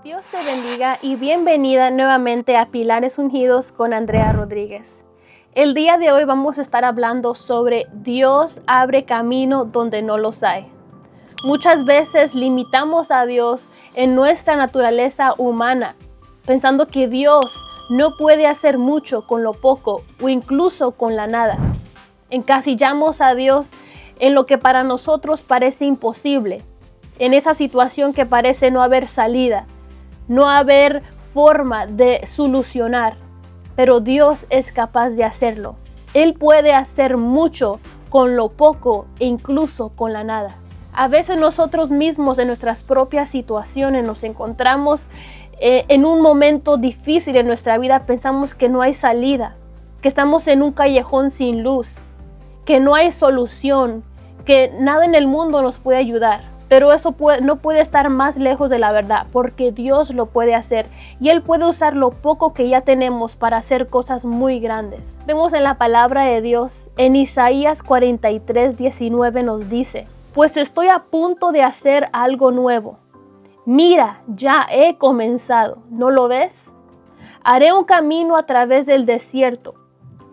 Dios te bendiga y bienvenida nuevamente a Pilares Ungidos con Andrea Rodríguez. El día de hoy vamos a estar hablando sobre Dios abre camino donde no los hay. Muchas veces limitamos a Dios en nuestra naturaleza humana, pensando que Dios no puede hacer mucho con lo poco o incluso con la nada. Encasillamos a Dios en lo que para nosotros parece imposible, en esa situación que parece no haber salida, no haber forma de solucionar, pero Dios es capaz de hacerlo. Él puede hacer mucho con lo poco e incluso con la nada. A veces nosotros mismos en nuestras propias situaciones nos encontramos en un momento difícil en nuestra vida, pensamos que no hay salida, que estamos en un callejón sin luz, que no hay solución, que nada en el mundo nos puede ayudar. Pero eso no puede estar más lejos de la verdad, porque Dios lo puede hacer y Él puede usar lo poco que ya tenemos para hacer cosas muy grandes. Vemos en la palabra de Dios, en Isaías 43:19 nos dice: pues estoy a punto de hacer algo nuevo. Mira, ya he comenzado, ¿no lo ves? Haré un camino a través del desierto,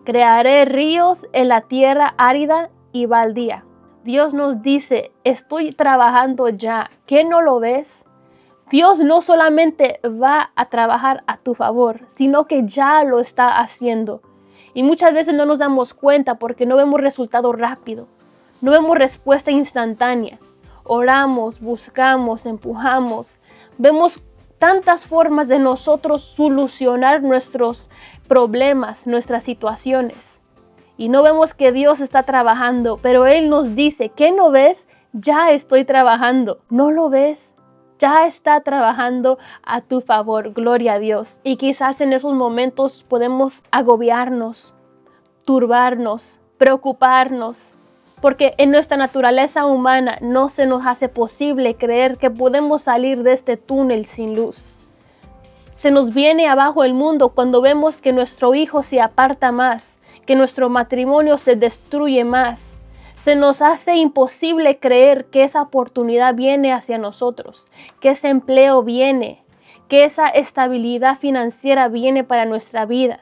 crearé ríos en la tierra árida y baldía. Dios nos dice, estoy trabajando ya. ¿Qué no lo ves? Dios no solamente va a trabajar a tu favor, sino que ya lo está haciendo. Y muchas veces no nos damos cuenta porque no vemos resultado rápido. No vemos respuesta instantánea. Oramos, buscamos, empujamos. Vemos tantas formas de nosotros solucionar nuestros problemas, nuestras situaciones. Y no vemos que Dios está trabajando, pero Él nos dice, ¿qué no ves? Ya estoy trabajando. ¿No lo ves? Ya está trabajando a tu favor. Gloria a Dios. Y quizás en esos momentos podemos agobiarnos, turbarnos, preocuparnos, porque en nuestra naturaleza humana no se nos hace posible creer que podemos salir de este túnel sin luz. Se nos viene abajo el mundo cuando vemos que nuestro hijo se aparta más, que nuestro matrimonio se destruye más. Se nos hace imposible creer que esa oportunidad viene hacia nosotros, que ese empleo viene, que esa estabilidad financiera viene para nuestra vida.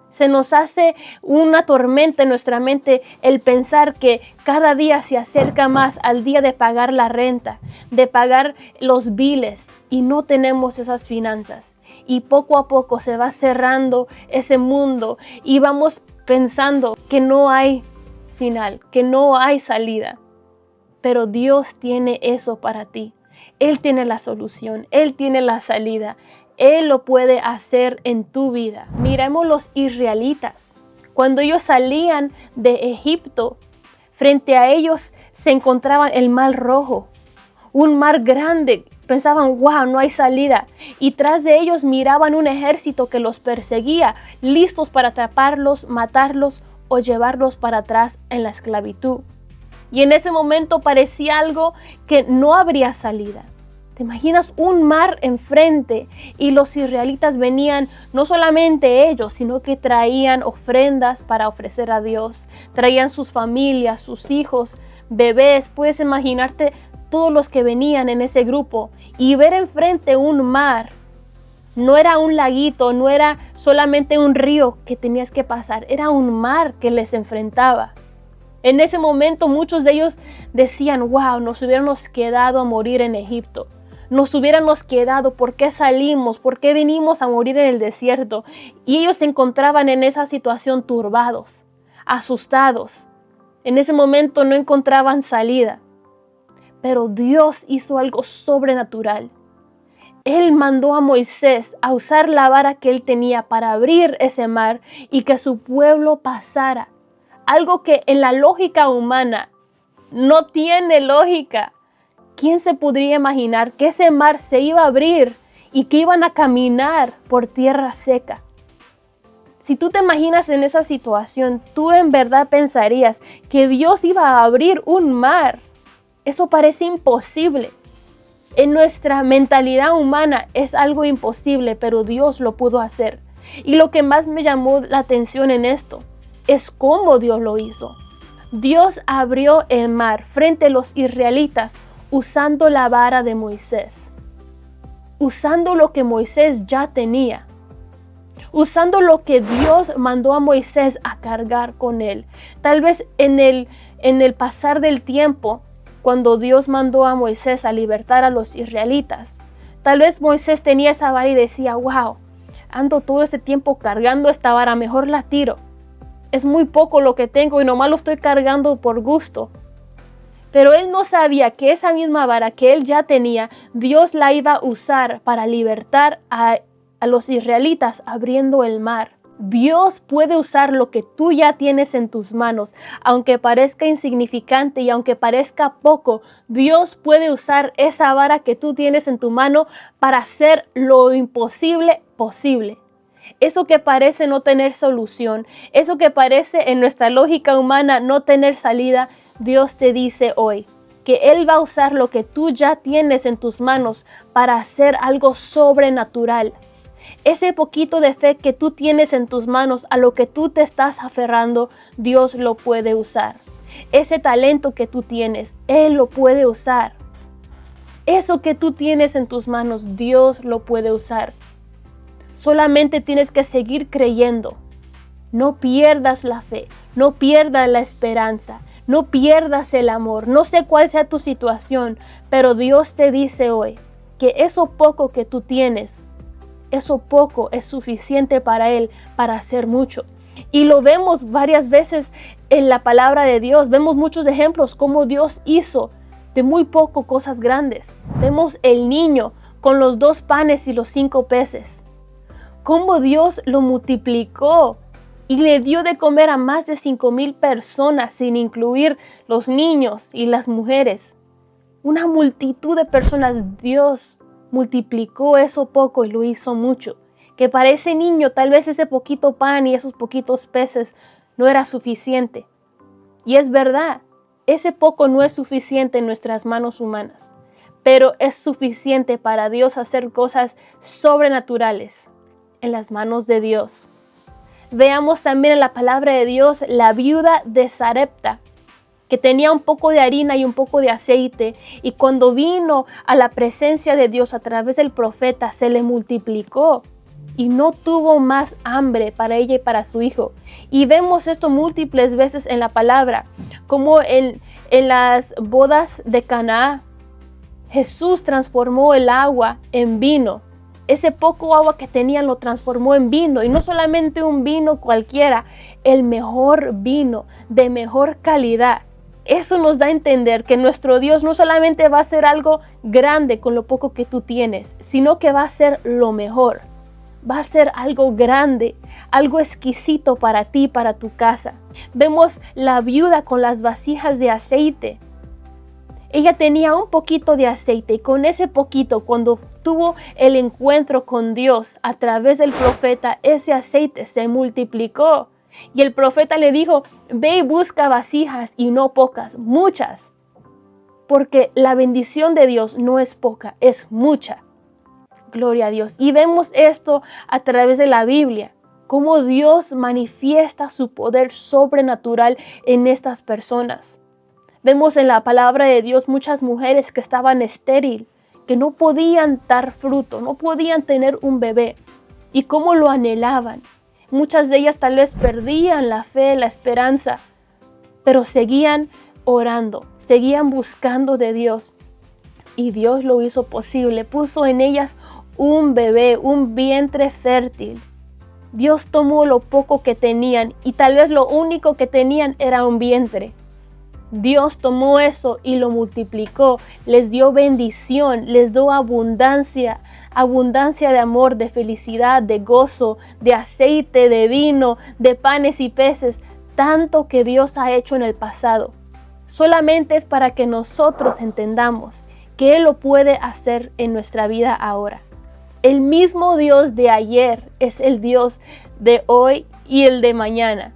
Se nos hace una tormenta en nuestra mente el pensar que cada día se acerca más al día de pagar la renta, de pagar los biles y no tenemos esas finanzas. Y poco a poco se va cerrando ese mundo y vamos pensando que no hay final, que no hay salida. Pero Dios tiene eso para ti. Él tiene la solución, Él tiene la salida. Él lo puede hacer en tu vida. Miremos los israelitas. Cuando ellos salían de Egipto, frente a ellos se encontraba el Mar Rojo, un mar grande. Pensaban, wow, no hay salida. Y tras de ellos miraban un ejército que los perseguía, listos para atraparlos, matarlos o llevarlos para atrás en la esclavitud. Y en ese momento parecía algo que no habría salida. ¿Te imaginas un mar enfrente? Y los israelitas venían, no solamente ellos, sino que traían ofrendas para ofrecer a Dios. Traían sus familias, sus hijos, bebés. Puedes imaginarte todos los que venían en ese grupo y ver enfrente un mar. No era un laguito, no era solamente un río que tenías que pasar, era un mar que les enfrentaba. En ese momento muchos de ellos decían, wow, nos hubiéramos quedado a morir en Egipto. Nos hubiéramos quedado, ¿por qué salimos? ¿Por qué venimos a morir en el desierto? Y ellos se encontraban en esa situación turbados, asustados. En ese momento no encontraban salida. Pero Dios hizo algo sobrenatural. Él mandó a Moisés a usar la vara que él tenía para abrir ese mar y que su pueblo pasara. Algo que en la lógica humana no tiene lógica. ¿Quién se podría imaginar que ese mar se iba a abrir y que iban a caminar por tierra seca? Si tú te imaginas en esa situación, tú en verdad pensarías que Dios iba a abrir un mar. Eso parece imposible. En nuestra mentalidad humana es algo imposible, pero Dios lo pudo hacer. Y lo que más me llamó la atención en esto es cómo Dios lo hizo. Dios abrió el mar frente a los israelitas usando la vara de Moisés. usando lo que Moisés ya tenía, usando lo que Dios mandó a Moisés a cargar con él. Tal vez en el pasar del tiempo, cuando Dios mandó a Moisés a libertar a los israelitas, tal vez Moisés tenía esa vara y decía, wow, ando todo este tiempo cargando esta vara, mejor la tiro. Es muy poco lo que tengo y nomás lo estoy cargando por gusto. Pero él no sabía que esa misma vara que él ya tenía, Dios la iba a usar para libertar a los israelitas abriendo el mar. Dios puede usar lo que tú ya tienes en tus manos, aunque parezca insignificante y aunque parezca poco. Dios puede usar esa vara que tú tienes en tu mano para hacer lo imposible posible. Eso que parece no tener solución, eso que parece en nuestra lógica humana no tener salida, Dios te dice hoy que Él va a usar lo que tú ya tienes en tus manos para hacer algo sobrenatural. Ese poquito de fe que tú tienes en tus manos, a lo que tú te estás aferrando, Dios lo puede usar. Ese talento que tú tienes, Él lo puede usar. Eso que tú tienes en tus manos, Dios lo puede usar. Solamente tienes que seguir creyendo. No pierdas la fe, no pierdas la esperanza, no pierdas el amor. No sé cuál sea tu situación, pero Dios te dice hoy que eso poco que tú tienes, eso poco es suficiente para Él para hacer mucho. Y lo vemos varias veces en la palabra de Dios. Vemos muchos ejemplos cómo Dios hizo de muy poco cosas grandes. Vemos el niño con los 2 panes y los 5 peces. Cómo Dios lo multiplicó y le dio de comer a más de 5,000 personas, sin incluir los niños y las mujeres. Una multitud de personas. Dios multiplicó eso poco y lo hizo mucho. Que para ese niño tal vez ese poquito pan y esos poquitos peces no era suficiente. Y es verdad, ese poco no es suficiente en nuestras manos humanas, pero es suficiente para Dios hacer cosas sobrenaturales en las manos de Dios. Veamos también en la palabra de Dios la viuda de Sarepta, que tenía un poco de harina y un poco de aceite, y cuando vino a la presencia de Dios a través del profeta, se le multiplicó y no tuvo más hambre para ella y para su hijo. Y vemos esto múltiples veces en la palabra, como en las bodas de Caná, Jesús transformó el agua en vino. Ese poco agua que tenían lo transformó en vino, y no solamente un vino cualquiera, el mejor vino de mejor calidad. Eso nos da a entender que nuestro Dios no solamente va a hacer algo grande con lo poco que tú tienes, sino que va a hacer lo mejor. Va a ser algo grande, algo exquisito para ti, para tu casa. Vemos la viuda con las vasijas de aceite. Ella tenía un poquito de aceite y con ese poquito, cuando tuvo el encuentro con Dios a través del profeta, ese aceite se multiplicó. Y el profeta le dijo, ve y busca vasijas, y no pocas, muchas. Porque la bendición de Dios no es poca, es mucha. Gloria a Dios. Y vemos esto a través de la Biblia, cómo Dios manifiesta su poder sobrenatural en estas personas. Vemos en la palabra de Dios muchas mujeres que estaban estériles, que no podían dar fruto, no podían tener un bebé, y cómo lo anhelaban. Muchas de ellas tal vez perdían la fe, la esperanza, pero seguían orando, seguían buscando de Dios. Y Dios lo hizo posible, puso en ellas un bebé, un vientre fértil. Dios tomó lo poco que tenían, y tal vez lo único que tenían era un vientre. Dios tomó eso y lo multiplicó, les dio bendición, les dio abundancia, abundancia de amor, de felicidad, de gozo, de aceite, de vino, de panes y peces, tanto que Dios ha hecho en el pasado. Solamente es para que nosotros entendamos que Él lo puede hacer en nuestra vida ahora. El mismo Dios de ayer es el Dios de hoy y el de mañana.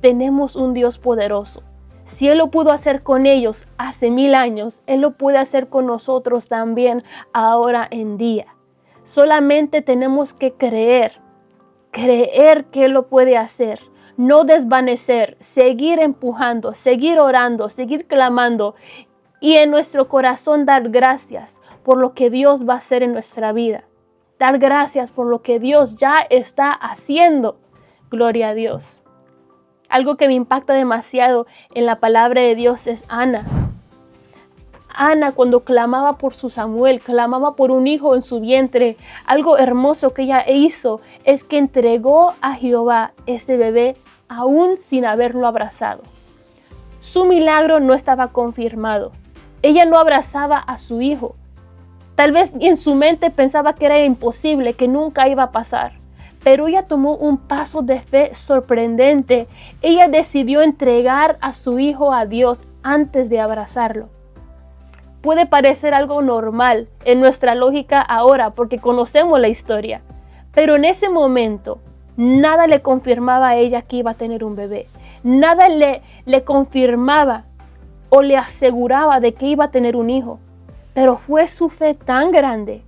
Tenemos un Dios poderoso. Si Él lo pudo hacer con ellos hace 1000 años, Él lo puede hacer con nosotros también ahora en día. Solamente tenemos que creer que Él lo puede hacer. No desvanecer, seguir empujando, seguir orando, seguir clamando y en nuestro corazón dar gracias por lo que Dios va a hacer en nuestra vida. Dar gracias por lo que Dios ya está haciendo. Gloria a Dios. Algo que me impacta demasiado en la palabra de Dios es Ana. Ana, cuando clamaba por su Samuel, clamaba por un hijo en su vientre, algo hermoso que ella hizo es que entregó a Jehová ese bebé aún sin haberlo abrazado. Su milagro no estaba confirmado. Ella no abrazaba a su hijo. Tal vez en su mente pensaba que era imposible, que nunca iba a pasar. Pero ella tomó un paso de fe sorprendente. Ella decidió entregar a su hijo a Dios antes de abrazarlo. Puede parecer algo normal en nuestra lógica ahora porque conocemos la historia. Pero en ese momento, nada le confirmaba a ella que iba a tener un bebé. Nada le confirmaba o le aseguraba de que iba a tener un hijo. Pero fue su fe tan grande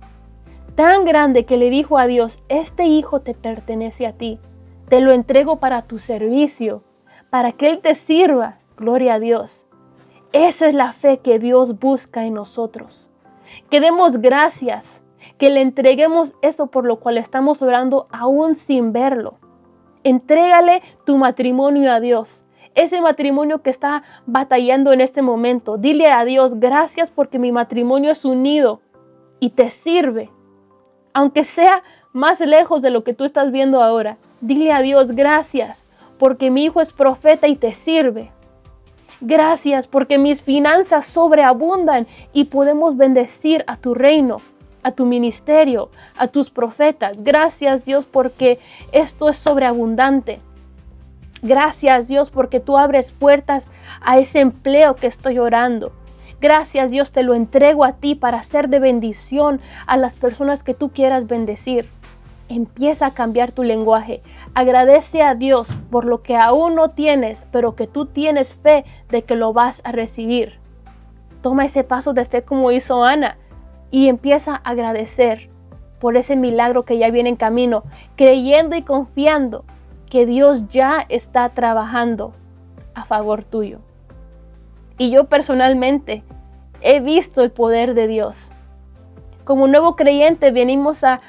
que le dijo a Dios, este hijo te pertenece a ti. Te lo entrego para tu servicio, para que Él te sirva. Gloria a Dios. Esa es la fe que Dios busca en nosotros. Que demos gracias, que le entreguemos eso por lo cual estamos orando aún sin verlo. Entrégale tu matrimonio a Dios. Ese matrimonio que está batallando en este momento. Dile a Dios, gracias porque mi matrimonio es unido y te sirve. Aunque sea más lejos de lo que tú estás viendo ahora. Dile a Dios, gracias porque mi hijo es profeta y te sirve. Gracias porque mis finanzas sobreabundan y podemos bendecir a tu reino, a tu ministerio, a tus profetas. Gracias Dios porque esto es sobreabundante. Gracias Dios porque tú abres puertas a ese empleo que estoy orando. Gracias Dios, te lo entrego a ti para ser de bendición a las personas que tú quieras bendecir. Empieza a cambiar tu lenguaje. Agradece a Dios por lo que aún no tienes, pero que tú tienes fe de que lo vas a recibir. Toma ese paso de fe como hizo Ana y empieza a agradecer por ese milagro que ya viene en camino, creyendo y confiando que Dios ya está trabajando a favor tuyo. Y yo personalmente he visto el poder de Dios. Como nuevo creyente venimos a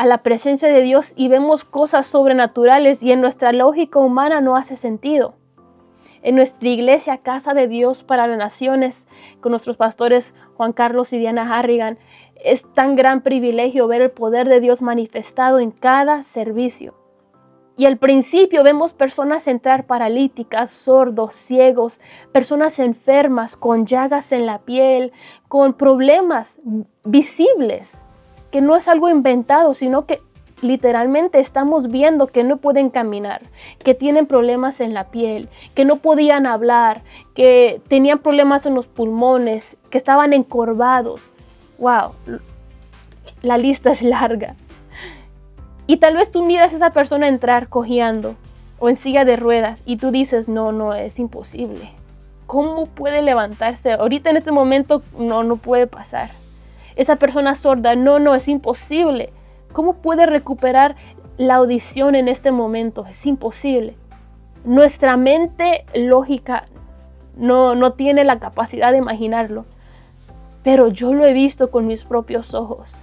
la presencia de Dios y vemos cosas sobrenaturales y en nuestra lógica humana no hace sentido. En nuestra iglesia, Casa de Dios para las Naciones, con nuestros pastores Juan Carlos y Diana Harrigan, es tan gran privilegio ver el poder de Dios manifestado en cada servicio. Y al principio vemos personas entrar paralíticas, sordos, ciegos, personas enfermas, con llagas en la piel, con problemas visibles, que no es algo inventado, sino que literalmente estamos viendo que no pueden caminar, que tienen problemas en la piel, que no podían hablar, que tenían problemas en los pulmones, que estaban encorvados. ¡Wow! La lista es larga. Y tal vez tú miras a esa persona entrar cojeando o en silla de ruedas y tú dices, no, es imposible. ¿Cómo puede levantarse? Ahorita en este momento no puede pasar. Esa persona sorda, no, es imposible. ¿Cómo puede recuperar la audición en este momento? Es imposible. Nuestra mente lógica no tiene la capacidad de imaginarlo. Pero yo lo he visto con mis propios ojos.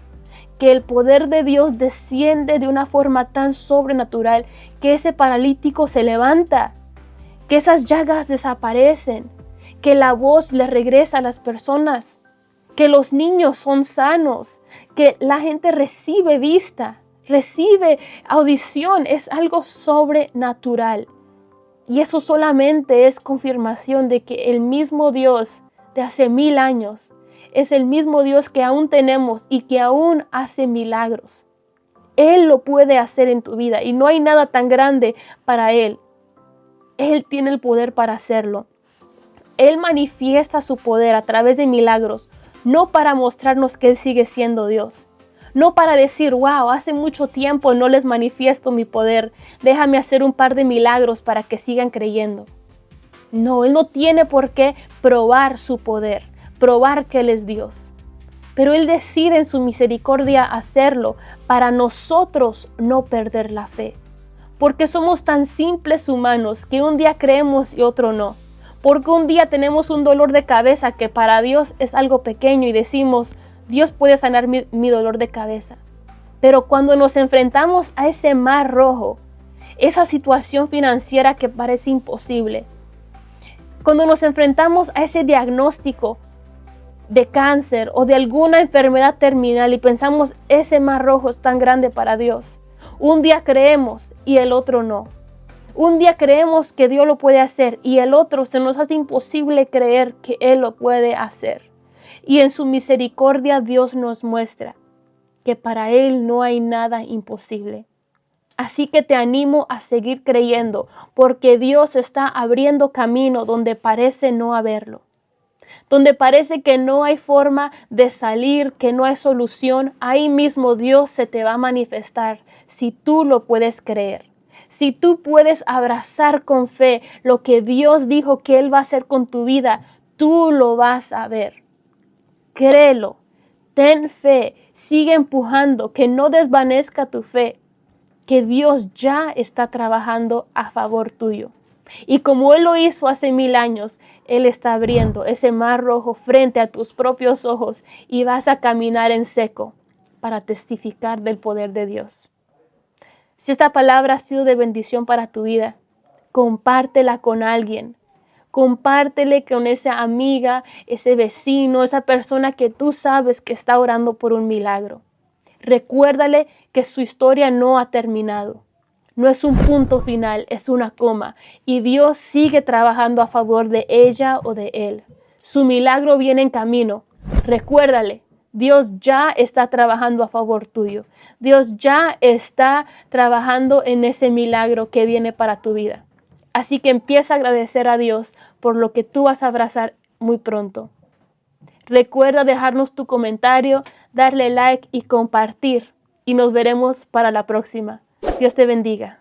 Que el poder de Dios desciende de una forma tan sobrenatural que ese paralítico se levanta, que esas llagas desaparecen, que la voz le regresa a las personas, que los niños son sanos, que la gente recibe vista, recibe audición. Es algo sobrenatural. Y eso solamente es confirmación de que el mismo Dios de hace 1000 años es el mismo Dios que aún tenemos y que aún hace milagros. Él lo puede hacer en tu vida y no hay nada tan grande para Él. Él tiene el poder para hacerlo. Él manifiesta su poder a través de milagros, no para mostrarnos que Él sigue siendo Dios. No para decir, wow, hace mucho tiempo no les manifiesto mi poder. Déjame hacer un par de milagros para que sigan creyendo. No, Él no tiene por qué probar su poder. Probar que Él es Dios. Pero Él decide en su misericordia hacerlo para nosotros no perder la fe. Porque somos tan simples humanos que un día creemos y otro no. Porque un día tenemos un dolor de cabeza que para Dios es algo pequeño y decimos, Dios puede sanar mi dolor de cabeza. Pero cuando nos enfrentamos a ese mar rojo, esa situación financiera que parece imposible, cuando nos enfrentamos a ese diagnóstico de cáncer o de alguna enfermedad terminal y pensamos ese mar rojo es tan grande para Dios, un día creemos y el otro no. Un día creemos que Dios lo puede hacer y el otro se nos hace imposible creer que Él lo puede hacer. Y en su misericordia Dios nos muestra que para Él no hay nada imposible. Así que te animo a seguir creyendo, porque Dios está abriendo camino donde parece no haberlo. Donde parece que no hay forma de salir, que no hay solución, ahí mismo Dios se te va a manifestar si tú lo puedes creer. Si tú puedes abrazar con fe lo que Dios dijo que Él va a hacer con tu vida, tú lo vas a ver. Créelo, ten fe, sigue empujando, que no desvanezca tu fe, que Dios ya está trabajando a favor tuyo. Y como Él lo hizo hace 1000 años, Él está abriendo ese mar rojo frente a tus propios ojos y vas a caminar en seco para testificar del poder de Dios. Si esta palabra ha sido de bendición para tu vida, compártela con alguien. Compártele con esa amiga, ese vecino, esa persona que tú sabes que está orando por un milagro. Recuérdale que su historia no ha terminado. No es un punto final, es una coma. Y Dios sigue trabajando a favor de ella o de él. Su milagro viene en camino. Recuérdale, Dios ya está trabajando a favor tuyo. Dios ya está trabajando en ese milagro que viene para tu vida. Así que empieza a agradecer a Dios por lo que tú vas a abrazar muy pronto. Recuerda dejarnos tu comentario, darle like y compartir. Y nos veremos para la próxima. Dios te bendiga.